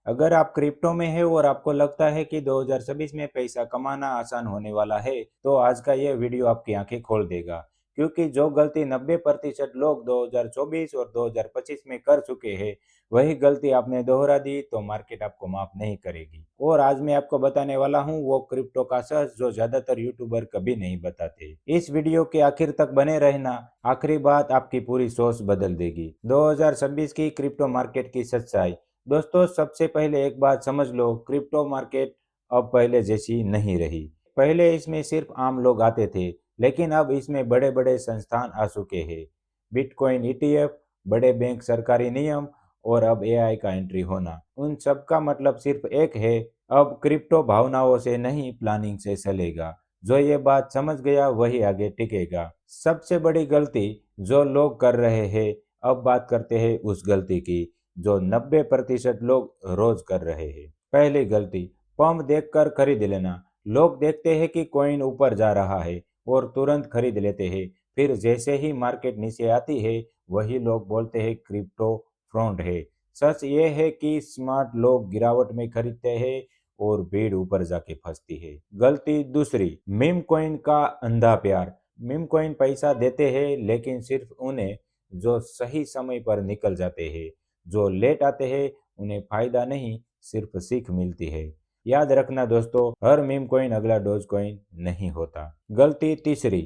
अगर आप क्रिप्टो में है और आपको लगता है कि 2026 में पैसा कमाना आसान होने वाला है, तो आज का ये वीडियो आपकी आंखें खोल देगा। क्योंकि जो गलती 90% लोग 2024 और 2025 में कर चुके हैं, वही गलती आपने दोहरा दी तो मार्केट आपको माफ नहीं करेगी। और आज मैं आपको बताने वाला हूँ वो क्रिप्टो का सच जो ज्यादातर यूट्यूबर कभी नहीं बताते। इस वीडियो के आखिर तक बने रहना, आखिरी बात आपकी पूरी सोच बदल देगी। 2026 की क्रिप्टो मार्केट की सच्चाई। दोस्तों, सबसे पहले एक बात समझ लो, क्रिप्टो मार्केट अब पहले जैसी नहीं रही। पहले इसमें सिर्फ आम लोग आते थे, लेकिन अब इसमें बड़े बड़े संस्थान आ चुके हैं। बिटकॉइन ईटीएफ, बड़े बैंक, सरकारी नियम और अब एआई का एंट्री होना, उन सब का मतलब सिर्फ एक है, अब क्रिप्टो भावनाओं से नहीं प्लानिंग से चलेगा। जो ये बात समझ गया वही आगे टिकेगा। सबसे बड़ी गलती जो लोग कर रहे हैं, अब बात करते हैं उस गलती की जो 90% लोग रोज कर रहे हैं। पहली गलती, पंप देखकर खरीद लेना। लोग देखते हैं कि कॉइन ऊपर जा रहा है और तुरंत खरीद लेते हैं। फिर जैसे ही मार्केट नीचे आती है, वही लोग बोलते हैं क्रिप्टो फ्रॉड है। सच ये है कि स्मार्ट लोग गिरावट में खरीदते हैं और भीड़ ऊपर जाके फंसती है। गलती दूसरी, मीम कॉइन का अंधा प्यार। मीम कॉइन पैसा देते हैं, लेकिन सिर्फ उन्हें जो सही समय पर निकल जाते हैं। जो लेट आते हैं उन्हें फायदा नहीं, सिर्फ सीख मिलती है। याद रखना दोस्तों, हर मीम कॉइन अगला डोज कॉइन नहीं होता। गलती तीसरी,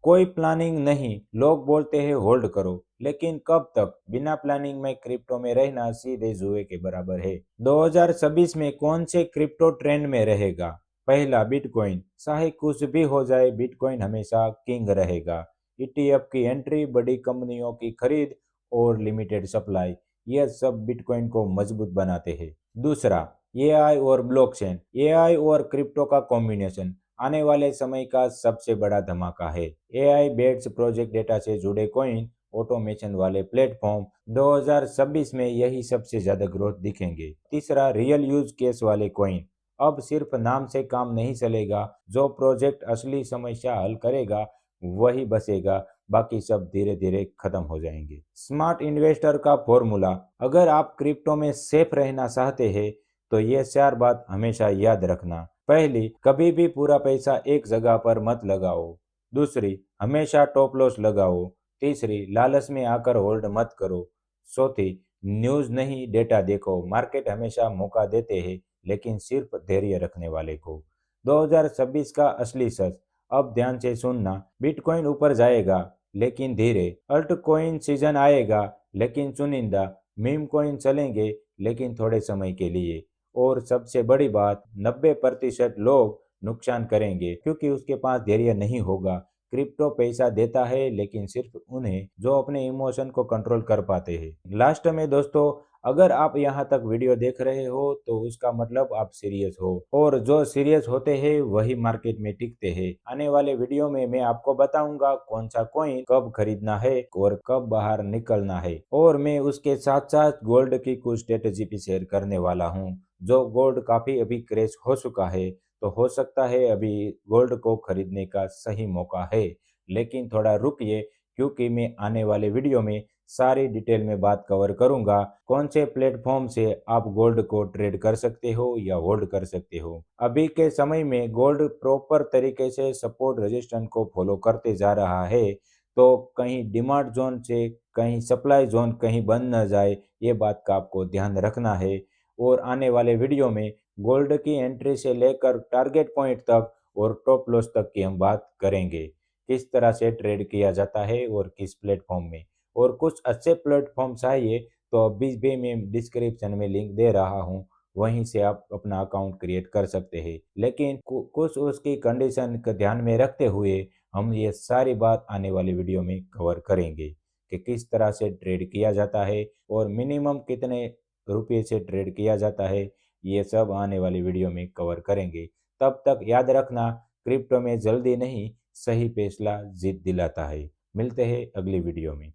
कोई प्लानिंग नहीं। लोग बोलते हैं होल्ड करो, लेकिन कब तक? बिना प्लानिंग में क्रिप्टो में रहना सीधे जुए के बराबर है। 2026 में कौन से क्रिप्टो ट्रेंड में रहेगा? पहला, बिटकॉइन। चाहे कुछ भी हो जाए, बिटकॉइन हमेशा किंग रहेगा। ईटीएफ की एंट्री, बड़ी कंपनियों की खरीद और लिमिटेड सप्लाई, ये सब बिटकॉइन को मजबूत बनाते हैं। दूसरा, एआई और ब्लॉकचेन। एआई और क्रिप्टो का कॉम्बिनेशन आने वाले समय का सबसे बड़ा धमाका है। एआई बेस्ड प्रोजेक्ट, डेटा से जुड़े कॉइन, ऑटोमेशन वाले प्लेटफॉर्म, 2026 में यही सबसे ज्यादा ग्रोथ दिखेंगे। तीसरा, रियल यूज केस वाले कॉइन। अब सिर्फ नाम से काम नहीं चलेगा। जो प्रोजेक्ट असली समस्या हल करेगा वही बचेगा, बाकी सब धीरे धीरे खत्म हो जाएंगे। स्मार्ट इन्वेस्टर का फॉर्मूला। अगर आप क्रिप्टो में सेफ रहना चाहते हैं, तो ये चार बात हमेशा याद रखना। पहली, कभी भी पूरा पैसा एक जगह पर मत लगाओ। दूसरी, हमेशा टॉप लॉस लगाओ। तीसरी, लालच में आकर होल्ड मत करो। चौथी, न्यूज नहीं डेटा देखो। मार्केट हमेशा मौका देते हैं, लेकिन सिर्फ धैर्य रखने वाले को। 2026 का असली सच। अब ध्यान से सुनना, बिटकॉइन ऊपर जाएगा लेकिन धीरे। अल्ट कॉइन सीजन आएगा लेकिन चुनिंदा। मीम कॉइन चलेंगे लेकिन थोड़े समय के लिए। और सबसे बड़ी बात, 90% लोग नुकसान करेंगे क्योंकि उसके पास धैर्य नहीं होगा। क्रिप्टो पैसा देता है, लेकिन सिर्फ उन्हें जो अपने इमोशन को कंट्रोल कर पाते हैं। लास्ट में दोस्तों, अगर आप यहाँ तक वीडियो देख रहे हो तो उसका मतलब आप सीरियस हो, और जो सीरियस होते हैं वही मार्केट में टिकते हैं। आने वाले वीडियो में मैं आपको बताऊंगा कौन सा कॉइन कब खरीदना है और कब बाहर निकलना है, और मैं उसके साथ साथ गोल्ड की कुछ स्ट्रेटेजी भी शेयर करने वाला हूँ। जो गोल्ड काफी अभी क्रेश हो चुका है, तो हो सकता है अभी गोल्ड को खरीदने का सही मौका है। लेकिन थोड़ा रुकिए, क्योंकि मैं आने वाले वीडियो में सारी डिटेल में बात कवर करूंगा। कौन से प्लेटफॉर्म से आप गोल्ड को ट्रेड कर सकते हो या होल्ड कर सकते हो। अभी के समय में गोल्ड प्रॉपर तरीके से सपोर्ट रेजिस्टेंस को फॉलो करते जा रहा है, तो कहीं डिमांड जोन से कहीं सप्लाई जोन कहीं बन न जाए, ये बात का आपको ध्यान रखना है। और आने वाले वीडियो में गोल्ड की एंट्री से लेकर टारगेट पॉइंट तक और टॉप लॉस तक की हम बात करेंगे। किस तरह से ट्रेड किया जाता है और किस प्लेटफॉर्म में। और कुछ अच्छे प्लेटफॉर्म चाहिए तो अभी भी मैं डिस्क्रिप्शन में लिंक दे रहा हूँ, वहीं से आप अपना अकाउंट क्रिएट कर सकते हैं। लेकिन कुछ उसकी कंडीशन को ध्यान में रखते हुए हम ये सारी बात आने वाली वीडियो में कवर करेंगे कि किस तरह से ट्रेड किया जाता है और मिनिमम कितने रुपये से ट्रेड किया जाता है। ये सब आने वाली वीडियो में कवर करेंगे। तब तक याद रखना, क्रिप्टो में जल्दी नहीं, सही फैसला जीत दिलाता है। मिलते हैं अगली वीडियो में।